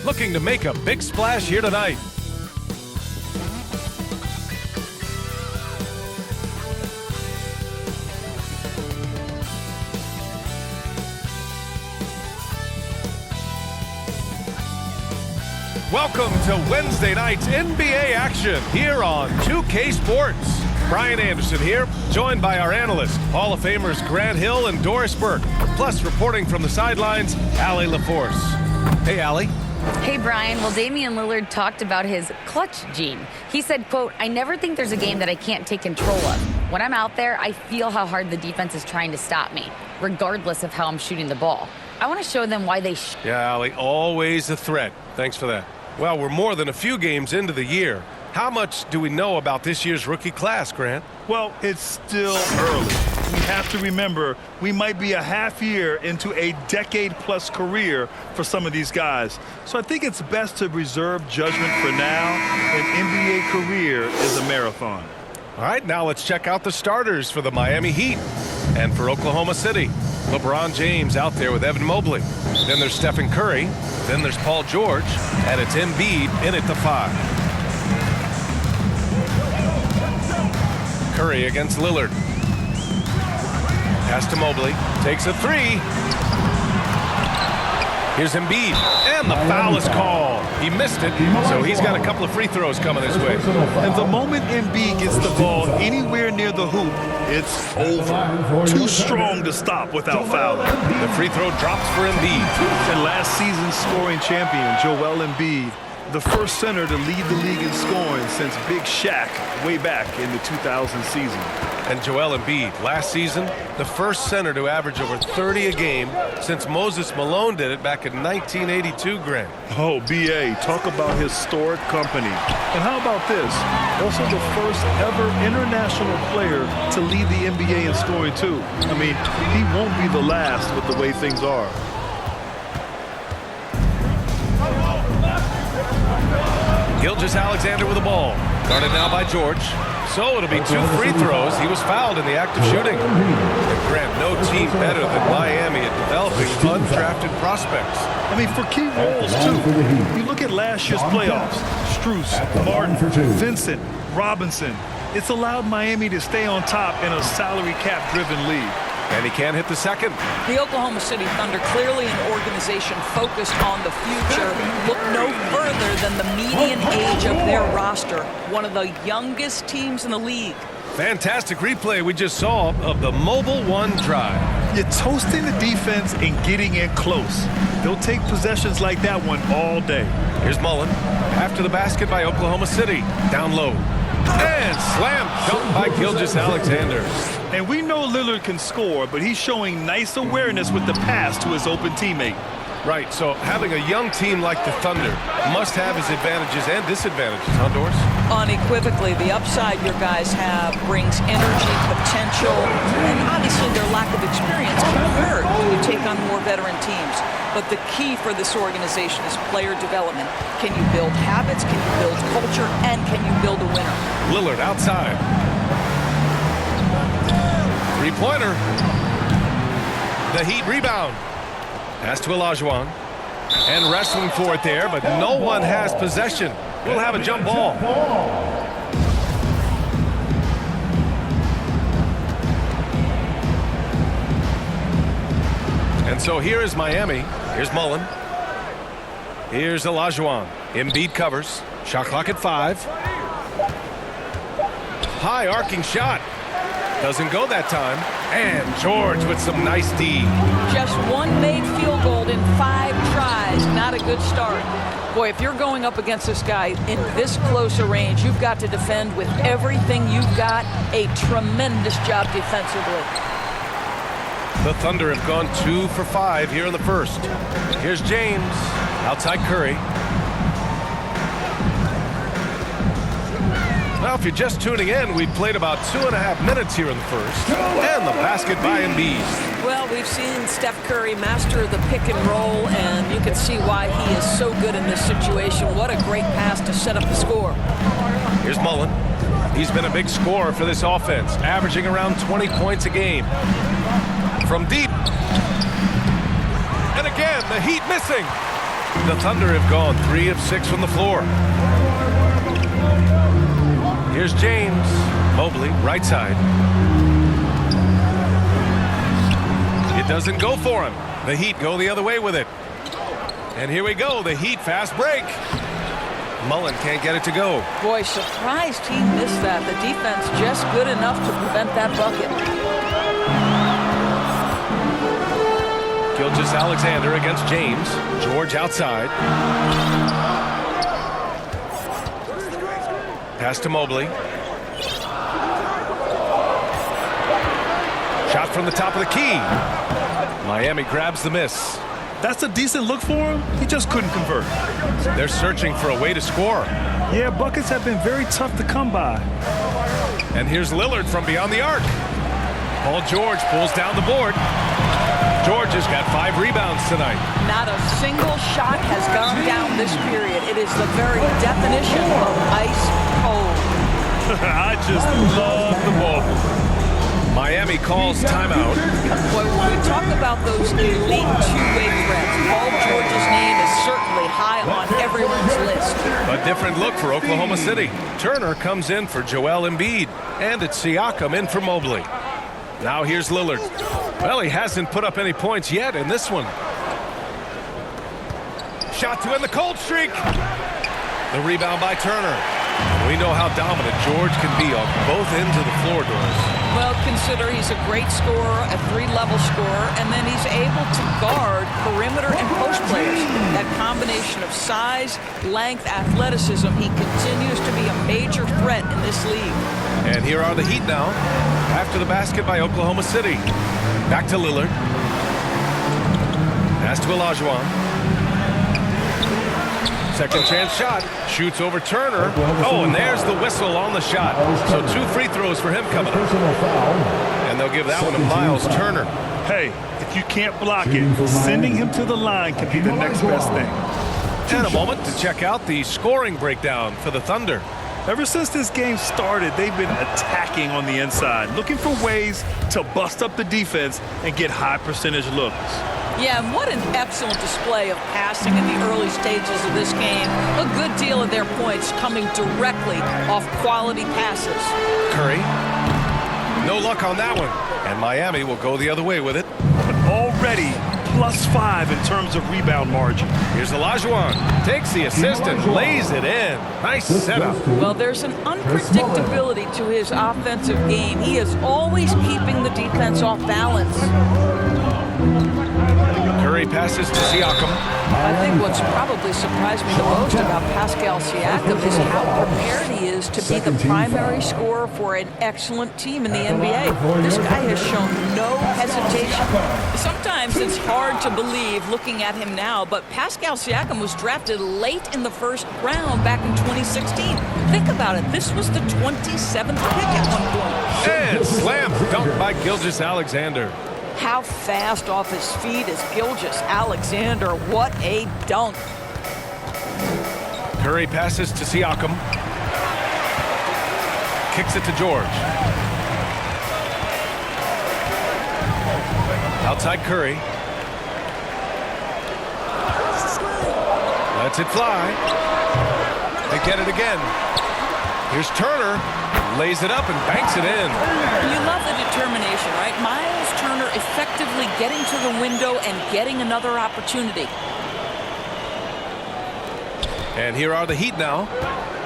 looking to make a big splash here tonight. Welcome to Wednesday night's NBA action here on 2K Sports. Brian Anderson here, joined by our analysts, Hall of Famers Grant Hill and Doris Burke. Plus, reporting from the sidelines, Allie LaForce. Hey, Allie. Hey, Brian. Well, Damian Lillard talked about his clutch gene. He said, quote, "I never think there's a game that I can't take control of. When I'm out there, I feel how hard the defense is trying to stop me, regardless of how I'm shooting the ball. I want to show them why they Yeah, Allie, always a threat. Thanks for that. Well, we're more than a few games into the year. How much do we know about this year's rookie class, Grant? Well, it's still early. We have to remember we might be a half year into a decade-plus career for some of these guys. So I think it's best to reserve judgment for now. An NBA career is a marathon. All right, now let's check out the starters for the Miami Heat. And for Oklahoma City, LeBron James out there with Evan Mobley. Then there's Stephen Curry. Then there's Paul George. And it's Embiid in at the 5. Curry against Lillard. Pass to Mobley. Takes a 3. Here's Embiid. And the foul is called. He missed it, so he's got a couple of free throws coming his way. And the moment Embiid gets the ball anywhere near the hoop, it's over. Too strong to stop without fouling. The free throw drops for Embiid. And last season's scoring champion, Joel Embiid, the first center to lead the league in scoring since Big Shaq way back in the 2000 season. And Joel Embiid, last season, the first center to average over 30 a game since Moses Malone did it back in 1982, Grant. Oh, B.A., talk about historic company. And how about this? Also the first ever international player to lead the NBA in scoring, too. I mean, he won't be the last with the way things are. Gilgeous-Alexander with the ball. Guarded now by George. So it'll be 2 free throws. He was fouled in the act of shooting. And Grant, no team better than Miami at developing undrafted prospects. I mean, for key roles, too. You look at last year's playoffs. Strus, Martin, Vincent, Robinson. It's allowed Miami to stay on top in a salary cap-driven league. And he can't hit the second. The Oklahoma City Thunder, clearly an organization focused on the future, look no further than the median age of their roster. One of the youngest teams in the league. Fantastic replay we just saw of the Mobile One drive. You're toasting the defense and getting in close. They'll take possessions like that one all day. Here's Mullen. After the basket by Oklahoma City. Down low. And slam dunk by Gilgeous-Alexander. And we know Lillard can score, but he's showing nice awareness with the pass to his open teammate. Right, so having a young team like the Thunder must have its advantages and disadvantages, huh, Doris? Unequivocally, the upside your guys have brings energy, potential, and obviously their lack of experience can hurt when you take on more veteran teams. But the key for this organization is player development. Can you build habits? Can you build culture? And can you build a winner? Lillard outside. Three-pointer. The Heat rebound. Pass to Olajuwon. And wrestling for it there, but no one has possession. We'll have a jump ball. And so here is Miami. Here's Mullen. Here's Olajuwon. Embiid covers. Shot clock at 5. High arcing shot. Doesn't go that time. And George with some nice D. Just one made field goal in 5 tries. Not a good start. Boy, if you're going up against this guy in this close a range, you've got to defend with everything you've got. A tremendous job defensively. The Thunder have gone 2 for 5 here in the first. Here's James. Outside Curry. Well, if you're just tuning in, we've played about 2.5 minutes here in the first. And the basket by Embiid. Well, we've seen Steph Curry master the pick and roll, and you can see why he is so good in this situation. What a great pass to set up the score. Here's Mullen. He's been a big scorer for this offense, averaging around 20 points a game. From deep. And again, the Heat missing. the Thunder have gone 3 of 6 from the floor. Here's James. Mobley, right side. It doesn't go for him. The Heat go the other way with it. And here we go, the Heat fast break. Mullen can't get it to go. Boy, surprised he missed that. The defense just good enough to prevent that bucket. Gilgeous-Alexander against James. George outside. Pass to Mobley. Shot from the top of the key. Miami grabs the miss. That's a decent look for him. He just couldn't convert. They're searching for a way to score. Yeah, buckets have been very tough to come by. And here's Lillard from beyond the arc. Paul George pulls down the board. George has got 5 rebounds tonight. Not a single shot has gone down this period. It is the very definition of ice cold. I just love the ball. Miami calls timeout. Boy, when we talk about those elite two-way threats, Paul George's name is certainly high on everyone's list. A different look for Oklahoma City. Turner comes in for Joel Embiid. And it's Siakam in for Mobley. Now here's Lillard. Well, he hasn't put up any points yet in this one. Shot to end the cold streak. The rebound by Turner. We know how dominant George can be on both ends of the floor, Doris. Well, consider he's a great scorer, a 3-level scorer, and then he's able to guard perimeter and post players. That combination of size, length, athleticism, he continues to be a major threat in this league. And here are the Heat now, after the basket by Oklahoma City. Back to Lillard. Pass to Olajuwon. Second chance shot. Shoots over Turner. Oh, and there's the whistle on the shot. So 2 free throws for him coming up. And they'll give that one to Miles Turner. Hey, if you can't block it, sending him to the line can be the next best thing. And a moment to check out the scoring breakdown for the Thunder. Ever since this game started, they've been attacking on the inside, looking for ways to bust up the defense and get high percentage looks. Yeah, and what an excellent display of passing in the early stages of this game. A good deal of their points coming directly off quality passes. Curry. No luck on that one. And Miami will go the other way with it. But already +5 in terms of rebound margin. Here's Olajuwon. Takes the assist and lays it in. Nice setup. Well, there's an unpredictability to his offensive game. He is always keeping the defense off balance. Curry passes to Siakam. I think what's probably surprised me the most about Pascal Siakam is how prepared he is to be the primary scorer for an excellent team in the NBA. This guy has shown no hesitation. Sometimes it's hard to believe looking at him now, but Pascal Siakam was drafted late in the first round back in 2016. Think about it. This was the 27th pick at one point. And slam dunk by Gilgeous-Alexander. How fast off his feet is Gilgeous-Alexander. What a dunk. Curry passes to Siakam. Kicks it to George. Outside Curry. Lets it fly. They get it again. Here's Turner. Lays it up and banks it in. You love the determination, right? Miles Turner effectively getting to the window and getting another opportunity. And here are the Heat now.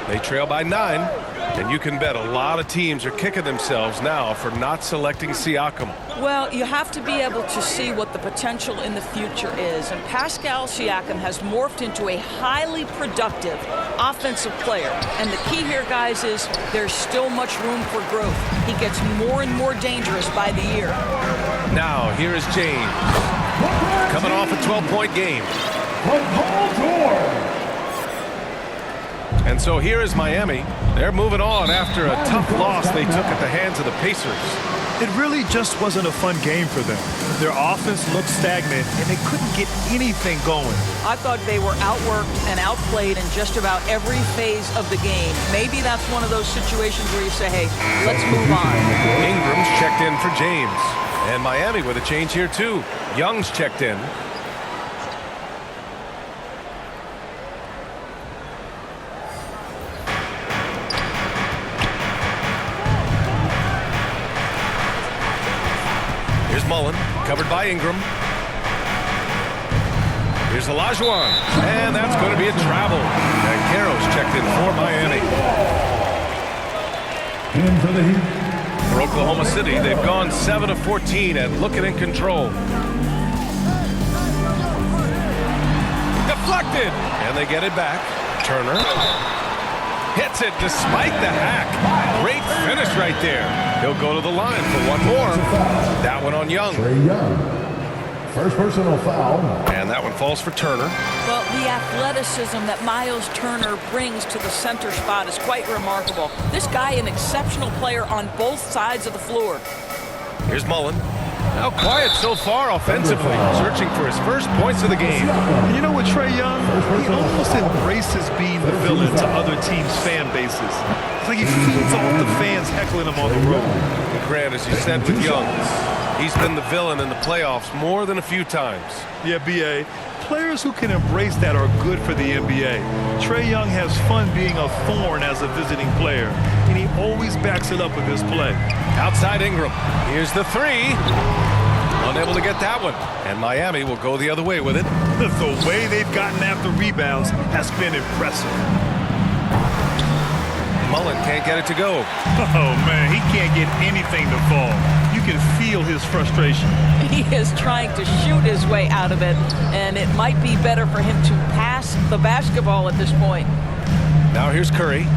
They trail by 9. And you can bet a lot of teams are kicking themselves now for not selecting Siakam. Well, you have to be able to see what the potential in the future is. And Pascal Siakam has morphed into a highly productive offensive player. And the key here, guys, is there's still much room for growth. He gets more and more dangerous by the year. Now, here is James. Coming off a 12-point game. And so here is Miami. They're moving on after a tough loss they took at the hands of the Pacers. It really just wasn't a fun game for them. Their offense looked stagnant, and they couldn't get anything going. I thought they were outworked and outplayed in just about every phase of the game. Maybe that's one of those situations where you say, hey, let's move on. Ingram's checked in for James. And Miami with a change here, too. Young's checked in. Mullen, covered by Ingram. Here's Olajuwon, and that's going to be a travel. And Banchero's checked in for Miami. In for the Heat. For Oklahoma City, they've gone 7 of 14 and looking in control. Deflected, and they get it back. Turner hits it despite the hack. Great finish right there. He'll go to the line for one more. That one on Young. Trae Young. First personal foul. And that one falls for Turner. Well, the athleticism that Miles Turner brings to the center spot is quite remarkable. This guy, an exceptional player on both sides of the floor. Here's Mullen. Now quiet so far offensively, searching for his first points of the game. And you know what, Trae Young? He almost embraces being the villain to other teams' fan bases. It's like he feeds off the fans heckling him on the road. Grant, as you said with Young, he's been the villain in the playoffs more than a few times. Yeah, B.A. Players who can embrace that are good for the NBA. Trae Young has fun being a thorn as a visiting player, and he always backs it up with his play. Outside Ingram. Here's the three. Unable to get that one. And Miami will go the other way with it. The way they've gotten after rebounds has been impressive. Mullen can't get it to go. Oh, man, he can't get anything to fall. You can feel his frustration. He is trying to shoot his way out of it, and it might be better for him to pass the basketball at this point. Now here's Curry.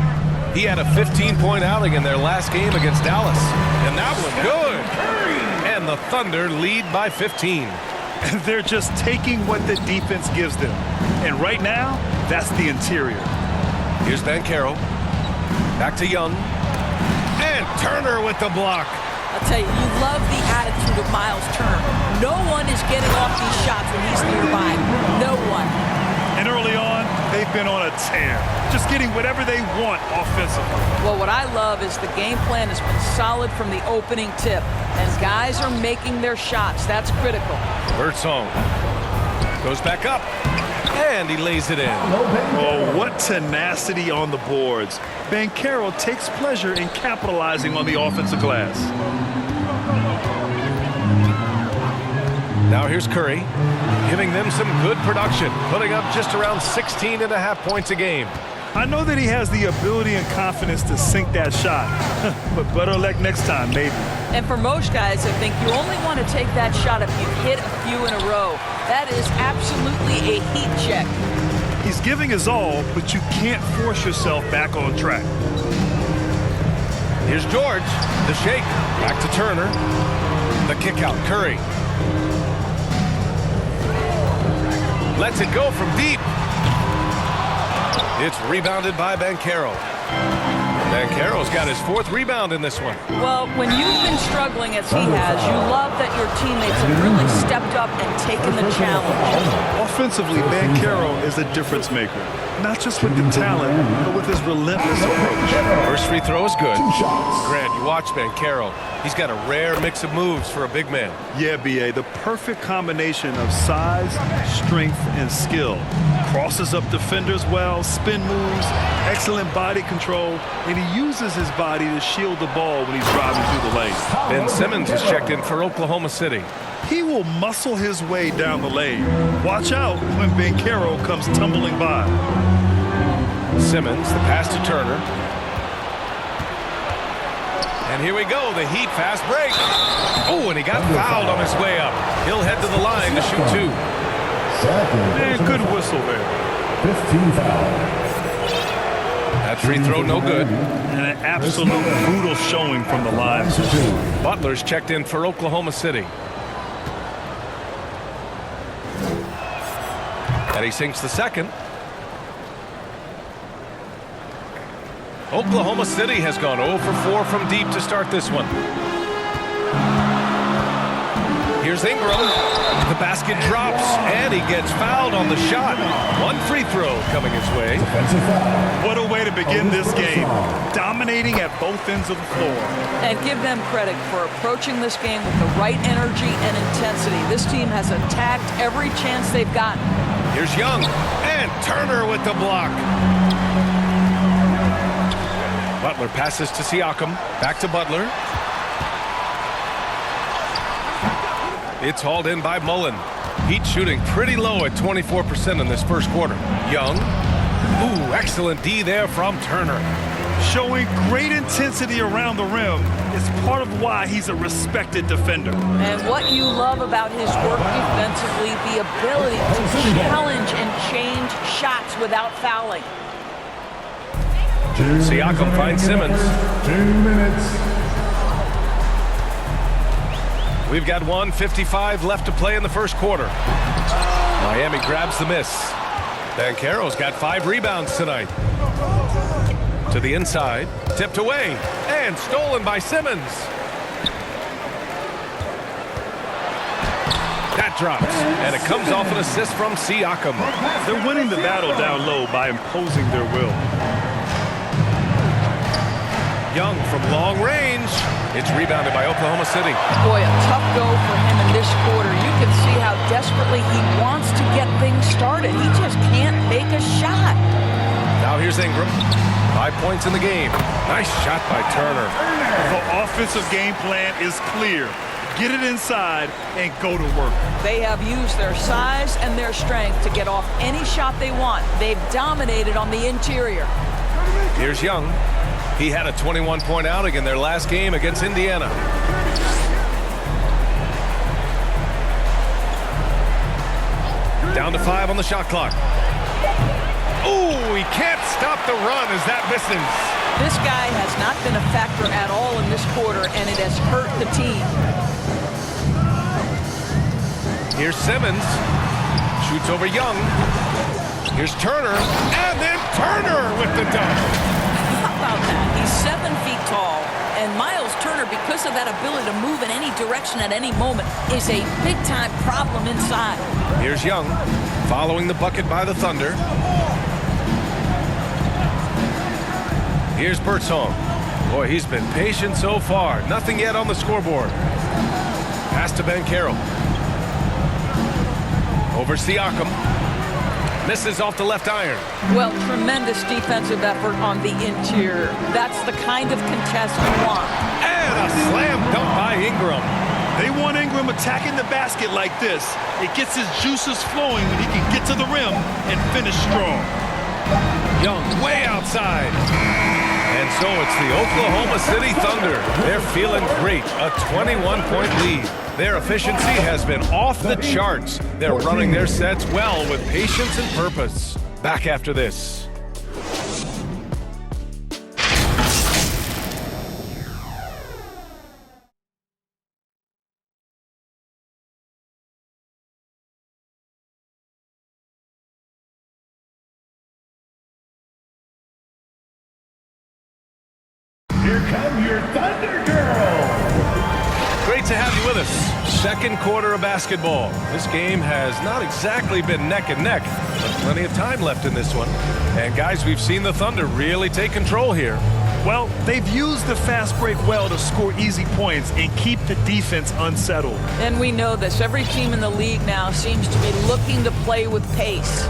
He had a 15-point outing in their last game against Dallas. And that one good. And the Thunder lead by 15. They're just taking what the defense gives them. And right now, that's the interior. Here's Banchero. Back to Young. And Turner with the block. I'll tell you, you love the attitude of Miles Turner. No one is getting off these shots when he's nearby. No one. And early on, they've been on a tear, just getting whatever they want offensively. Well, what I love is the game plan has been solid from the opening tip, and guys are making their shots. That's critical. Birdsong goes back up, and he lays it in. Oh, what tenacity on the boards. Banchero takes pleasure in capitalizing on the offensive glass. Now here's Curry, giving them some good production, putting up just around 16.5 points a game. I know that he has the ability and confidence to sink that shot, but better luck next time, maybe. And for most guys, I think you only want to take that shot if you've hit a few in a row. That is absolutely a heat check. He's giving his all, but you can't force yourself back on track. Here's George, the shake, back to Turner. The kick out, Curry. Lets it go from deep. It's rebounded by Banchero. Banchero's got his 4th rebound in this one. Well, when you've been struggling as he has, you love that your teammates have really stepped up and taken the challenge. Offensively, Banchero is a difference maker. Not just with the talent, but with his relentless approach. First free throw is good. Grant, you watch Banchero. He's got a rare mix of moves for a big man. Yeah, B.A., the perfect combination of size, strength, and skill. Crosses up defenders well, spin moves, excellent body control, and he uses his body to shield the ball when he's driving through the lane. Ben Simmons is checked in for Oklahoma City. He will muscle his way down the lane. Watch out when Banchero comes tumbling by. Simmons, the pass to Turner. And here we go, the Heat fast break. Oh, and he got fouled on his way up. He'll head to the line to shoot 2. And good whistle there. 15 foul. That free throw no good. And an absolute brutal showing from the line. Butler's checked in for Oklahoma City. And he sinks the second. Oklahoma City has gone 0 for 4 from deep to start this one. Here's Ingram. The basket drops, and he gets fouled on the shot. 1 free throw coming his way. What a way to begin this game. Dominating at both ends of the floor. And give them credit for approaching this game with the right energy and intensity. This team has attacked every chance they've gotten. Here's Young, and Turner with the block. Butler passes to Siakam. Back to Butler. It's hauled in by Mullen. Heat shooting pretty low at 24% in this first quarter. Young. Ooh, excellent D there from Turner. Showing great intensity around the rim is part of why he's a respected defender. And what you love about his work defensively, the ability to challenge and change shots without fouling. Siakam finds Simmons. 2 minutes. We've got 1:55 left to play in the first quarter. Miami grabs the miss. Banchero's got 5 rebounds tonight. To the inside, tipped away, and stolen by Simmons. That drops, and it comes off an assist from Siakam. They're winning the battle down low by imposing their will. Young from long range. It's rebounded by Oklahoma City. Boy, a tough go for him in this quarter. You can see how desperately he wants to get things started. He just can't make a shot. Now here's Ingram. 5 points in the game. Nice shot by Turner. The offensive game plan is clear. Get it inside and go to work. They have used their size and their strength to get off any shot they want. They've dominated on the interior. Here's Young. He had a 21-point outing in their last game against Indiana. Down to 5 on the shot clock. Ooh, he can't stop the run as that misses. This guy has not been a factor at all in this quarter, and it has hurt the team. Here's Simmons. Shoots over Young. Here's Turner. And then Turner with the dunk. How about that? He's 7 feet tall, and Miles Turner, because of that ability to move in any direction at any moment, is a big-time problem inside. Here's Young, following the bucket by the Thunder. Here's Birdsong. Boy, he's been patient so far. Nothing yet on the scoreboard. Pass to Banchero. Over Siakam. Misses off the left iron. Well, tremendous defensive effort on the interior. That's the kind of contest you want. And a slam dunk by Ingram. They want Ingram attacking the basket like this. It gets his juices flowing when he can get to the rim and finish strong. Young way outside. And so it's the Oklahoma City Thunder. They're feeling great. A 21-point lead. Their efficiency has been off the charts. They're running their sets well with patience and purpose. Back after this. Here come your Thunder Girls. Great to have you with us. Second quarter of basketball. This game has not exactly been neck and neck, but plenty of time left in this one. And guys, we've seen the Thunder really take control here. Well, they've used the fast break well to score easy points and keep the defense unsettled. And we know this. Every team in the league now seems to be looking to play with pace.